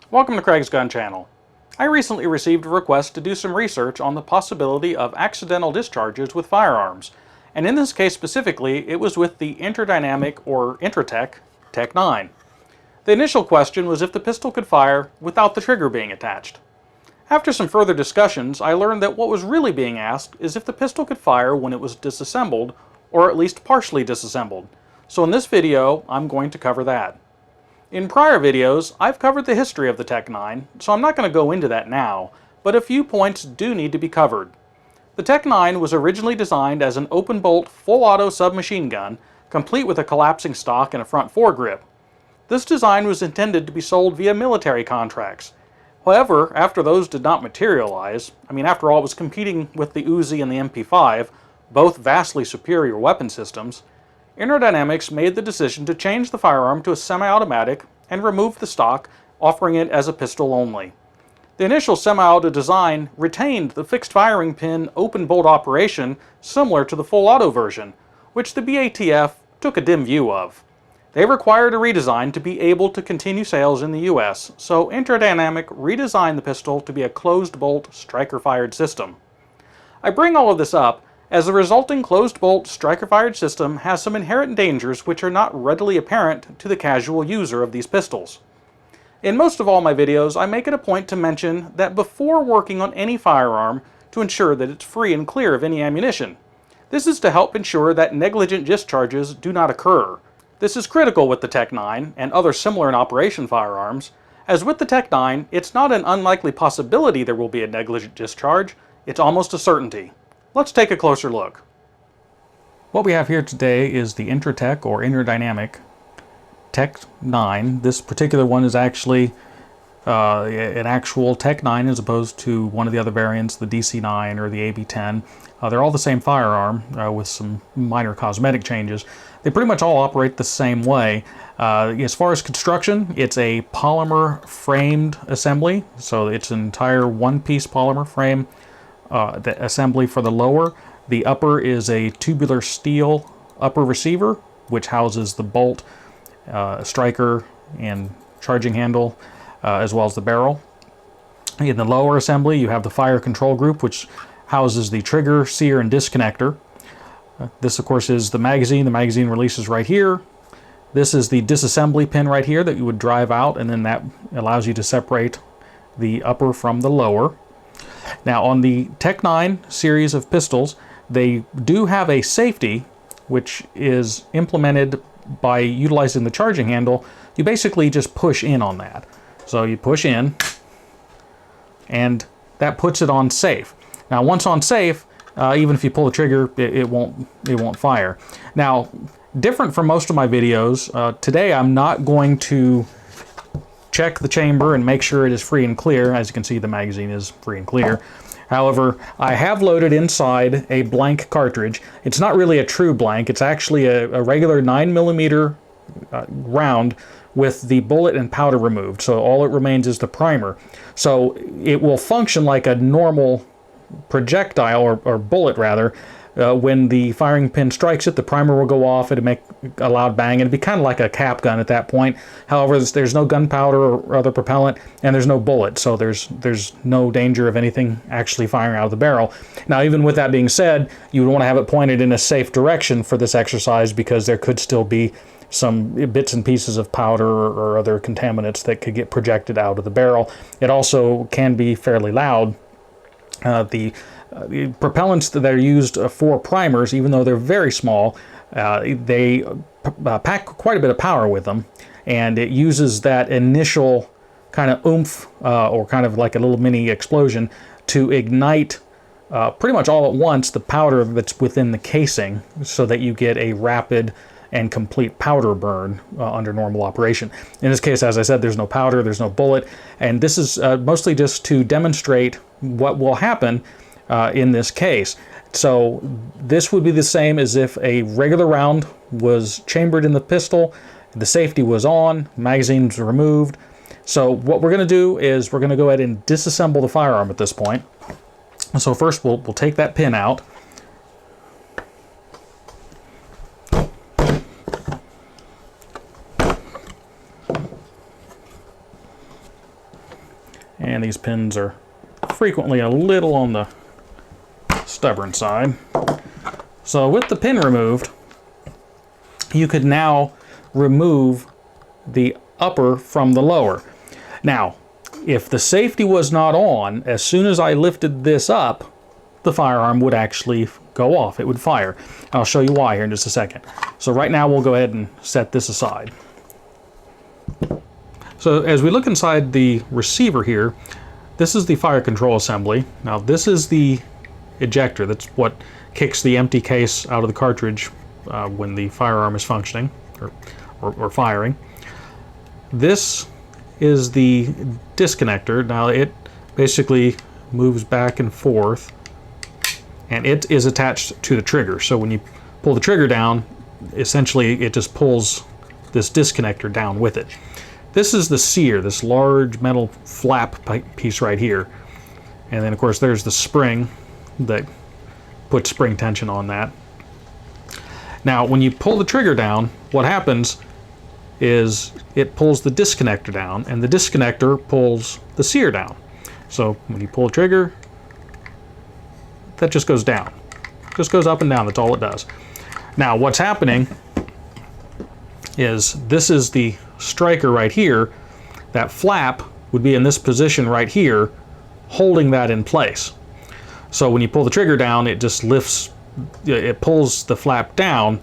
Welcome to Craig's Gun Channel. I recently received a request to do some research on the possibility of accidental discharges with firearms, and in this case specifically, it was with the interdynamic or Intratec Tech 9. The initial question was if the pistol could fire without the trigger being attached. After some further discussions, I learned that what was really being asked is if the pistol could fire when it was disassembled, or at least partially disassembled. So in this video, I'm going to cover that. In prior videos, I've covered the history of the Tech 9, so I'm not going to go into that now, but a few points do need to be covered. The Tech 9 was originally designed as an open-bolt, full-auto submachine gun, complete with a collapsing stock and a front foregrip. This design was intended to be sold via military contracts. However, after those did not materialize, after all, it was competing with the Uzi and the MP5, both vastly superior weapon systems, Interdynamics made the decision to change the firearm to a semi-automatic and remove the stock, offering it as a pistol only. The initial semi-auto design retained the fixed firing pin open bolt operation similar to the full auto version, which the BATF took a dim view of. They required a redesign to be able to continue sales in the US, so Interdynamic redesigned the pistol to be a closed bolt striker-fired system. I bring all of this up as the resulting closed-bolt striker-fired system has some inherent dangers which are not readily apparent to the casual user of these pistols. In most of all my videos, I make it a point to mention that before working on any firearm to ensure that it's free and clear of any ammunition. This is to help ensure that negligent discharges do not occur. This is critical with the Tech 9 and other similar in operation firearms, as with the Tech 9, it's not an unlikely possibility there will be a negligent discharge, it's almost a certainty. Let's take a closer look. What we have here today is the Intratec or Interdynamic Tech 9. This particular one is actually an actual Tech 9 as opposed to one of the other variants, the DC9 or the AB10. They're all the same firearm with some minor cosmetic changes. They pretty much all operate the same way. As far as construction, it's a polymer framed assembly, so it's an entire one-piece polymer frame. The assembly for the lower. The upper is a tubular steel upper receiver, which houses the bolt, striker, and charging handle, as well as the barrel. In the lower assembly, you have the fire control group, which houses the trigger, sear, and disconnector. This, of course, is the magazine. The magazine releases right here. This is the disassembly pin right here that you would drive out, and then that allows you to separate the upper from the lower. Now on the Tech 9 series of pistols, they do have a safety which is implemented by utilizing the charging handle. You basically just push in on that. So you push in and that puts it on safe. Now once on safe, even if you pull the trigger, it won't fire. Now, different from most of my videos, today I'm not going to check the chamber and make sure it is free and clear. As you can see, the magazine is free and clear. However, I have loaded inside a blank cartridge. It's not really a true blank. It's actually a regular 9mm round with the bullet and powder removed. So all it remains is the primer. So it will function like a normal projectile, or bullet rather. When the firing pin strikes it, the primer will go off, it'll make a loud bang, and it'd be kind of like a cap gun at that point. However, there's no gunpowder or other propellant, and there's no bullet, so there's no danger of anything actually firing out of the barrel. Now, even with that being said, you would want to have it pointed in a safe direction for this exercise, because there could still be some bits and pieces of powder or other contaminants that could get projected out of the barrel. It also can be fairly loud. The propellants that are used for primers, even though they're very small, they pack quite a bit of power with them, and it uses that initial kind of oomph, or kind of like a little mini explosion, to ignite pretty much all at once the powder that's within the casing, so that you get a rapid and complete powder burn under normal operation. In this case, as I said, there's no powder, there's no bullet, and this is mostly just to demonstrate what will happen in this case. So this would be the same as if a regular round was chambered in the pistol, the safety was on, magazine's removed. So what we're going to do is we're going to go ahead and disassemble the firearm at this point. So first we'll take that pin out. and these pins are frequently a little on the stubborn side. So with the pin removed, you could now remove the upper from the lower. Now, if the safety was not on, as soon as I lifted this up, the firearm would actually go off. It would fire. I'll show you why here in just a second. So right now we'll go ahead and set this aside. So as we look inside the receiver here, this is the fire control assembly. Now this is the ejector. That's what kicks the empty case out of the cartridge when the firearm is functioning or firing. This is the disconnector. Now it basically moves back and forth, and it is attached to the trigger. So when you pull the trigger down, essentially it just pulls this disconnector down with it. This is the sear, this large metal flap piece right here. And then of course there's the spring that puts spring tension on that. Now when you pull the trigger down, what happens is it pulls the disconnector down, and the disconnector pulls the sear down. So when you pull the trigger, that just goes down. Just goes up and down, that's all it does. Now what's happening is this is the striker right here. That flap would be in this position right here, holding that in place. So when you pull the trigger down, it just lifts, it pulls the flap down,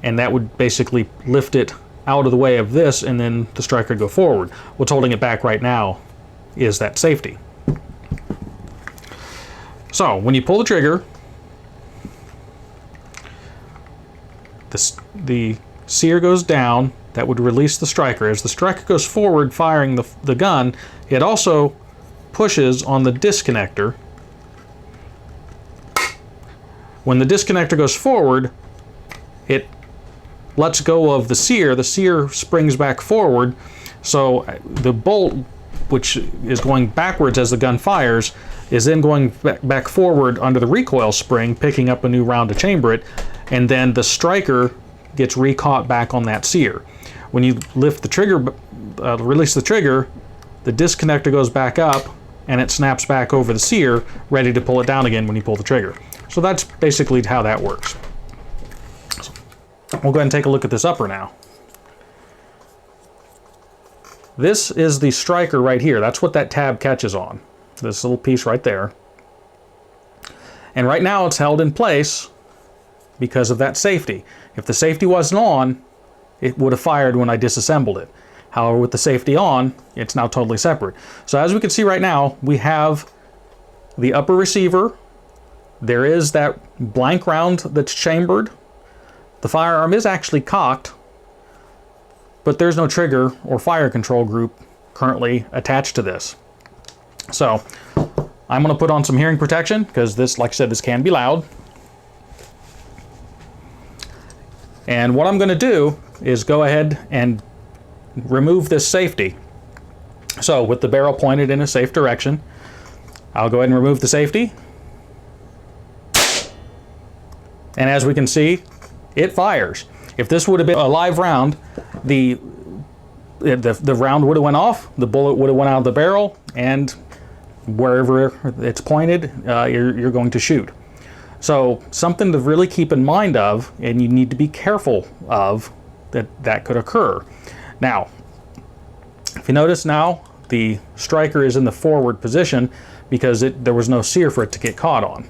and that would basically lift it out of the way of this, and then the striker would go forward. What's holding it back right now is that safety. So when you pull the trigger, the sear goes down. That would release the striker. As the striker goes forward firing the gun, it also pushes on the disconnector. When the disconnector goes forward, it lets go of the sear springs back forward, so the bolt, which is going backwards as the gun fires, is then going back forward under the recoil spring, picking up a new round to chamber it, and then the striker gets recaught back on that sear. When you lift the trigger, release the trigger, the disconnector goes back up and it snaps back over the sear, ready to pull it down again when you pull the trigger. So that's basically how that works. So we'll go ahead and take a look at this upper now. This is the striker right here. That's what that tab catches on. This little piece right there. And right now it's held in place because of that safety. If the safety wasn't on, it would have fired when I disassembled it. However, with the safety on, it's now totally separate. So as we can see right now, we have the upper receiver. There is that blank round that's chambered. The firearm is actually cocked, but there's no trigger or fire control group currently attached to this. So I'm going to put on some hearing protection because this, like I said, this can be loud. And what I'm going to do is go ahead and remove this safety. So with the barrel pointed in a safe direction, I'll go ahead and remove the safety. And as we can see, it fires. If this would have been a live round, the round would have went off, the bullet would have went out of the barrel, and wherever it's pointed, you're going to shoot. So something to really keep in mind of, and you need to be careful of, that could occur. Now, if you notice now, the striker is in the forward position because there was no sear for it to get caught on.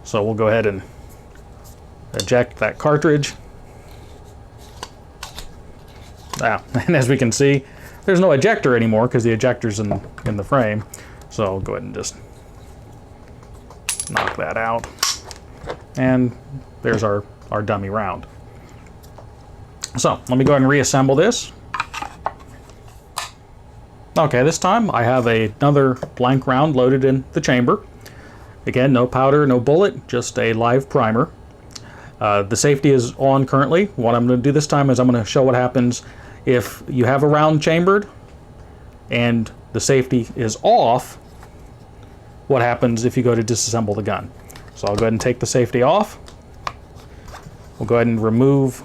So we'll go ahead and eject that cartridge. And as we can see, there's no ejector anymore because the ejector's in the frame. So I'll go ahead and just knock that out. And there's our dummy round. So let me go ahead and reassemble this. Okay, this time I have another blank round loaded in the chamber. Again, no powder, no bullet, just a live primer. The safety is on currently. What I'm going to do this time is I'm going to show what happens if you have a round chambered and the safety is off. What happens if you go to disassemble the gun. So I'll go ahead and take the safety off. We'll go ahead and remove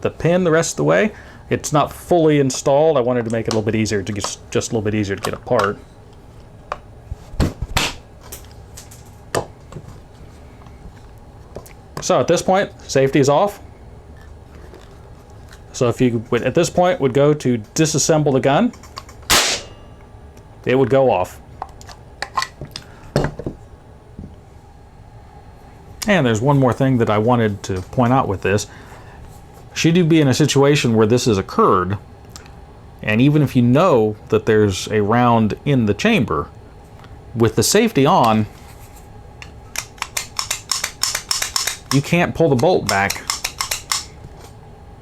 the pin the rest of the way. It's not fully installed. I wanted to make it a little bit easier to get, just a little bit easier to get apart. So at this point, safety is off. So if you would, at this point, would go to disassemble the gun, it would go off. And there's one more thing that I wanted to point out with this. Should you be in a situation where this has occurred, and even if you know that there's a round in the chamber, with the safety on, you can't pull the bolt back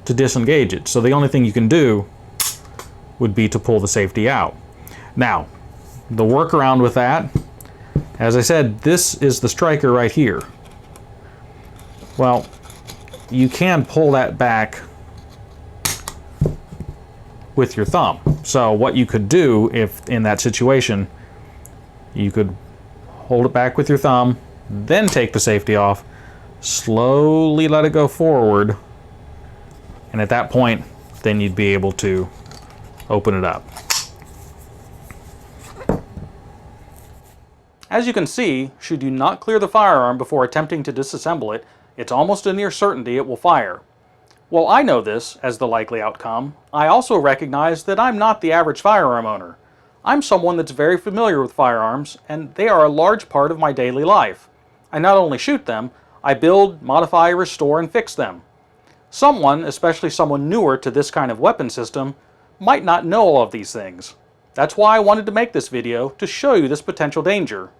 to disengage it. So the only thing you can do would be to pull the safety out. Now, the workaround with that, as I said, this is the striker right here. Well, you can pull that back with your thumb. So what you could do, if in that situation, you could hold it back with your thumb, then take the safety off, slowly let it go forward, and at that point, then you'd be able to open it up. As you can see, should you not clear the firearm before attempting to disassemble it, it's almost a near certainty it will fire. While I know this as the likely outcome, I also recognize that I'm not the average firearm owner. I'm someone that's very familiar with firearms, and they are a large part of my daily life. I not only shoot them, I build, modify, restore, and fix them. Someone, especially someone newer to this kind of weapon system, might not know all of these things. That's why I wanted to make this video, to show you this potential danger.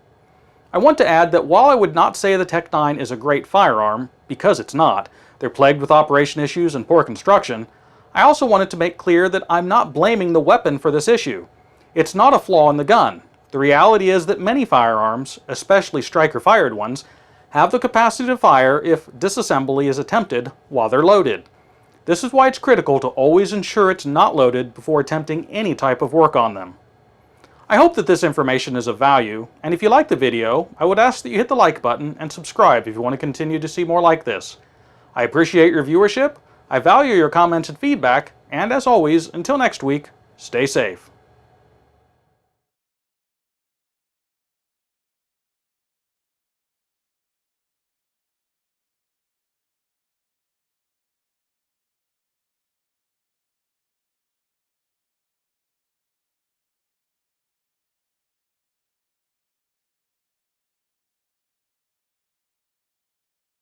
I want to add that while I would not say the Tech 9 is a great firearm, because it's not, they're plagued with operation issues and poor construction, I also wanted to make clear that I'm not blaming the weapon for this issue. It's not a flaw in the gun. The reality is that many firearms, especially striker-fired ones, have the capacity to fire if disassembly is attempted while they're loaded. This is why it's critical to always ensure it's not loaded before attempting any type of work on them. I hope that this information is of value, and if you like the video, I would ask that you hit the like button and subscribe if you want to continue to see more like this. I appreciate your viewership, I value your comments and feedback, and as always, until next week, stay safe.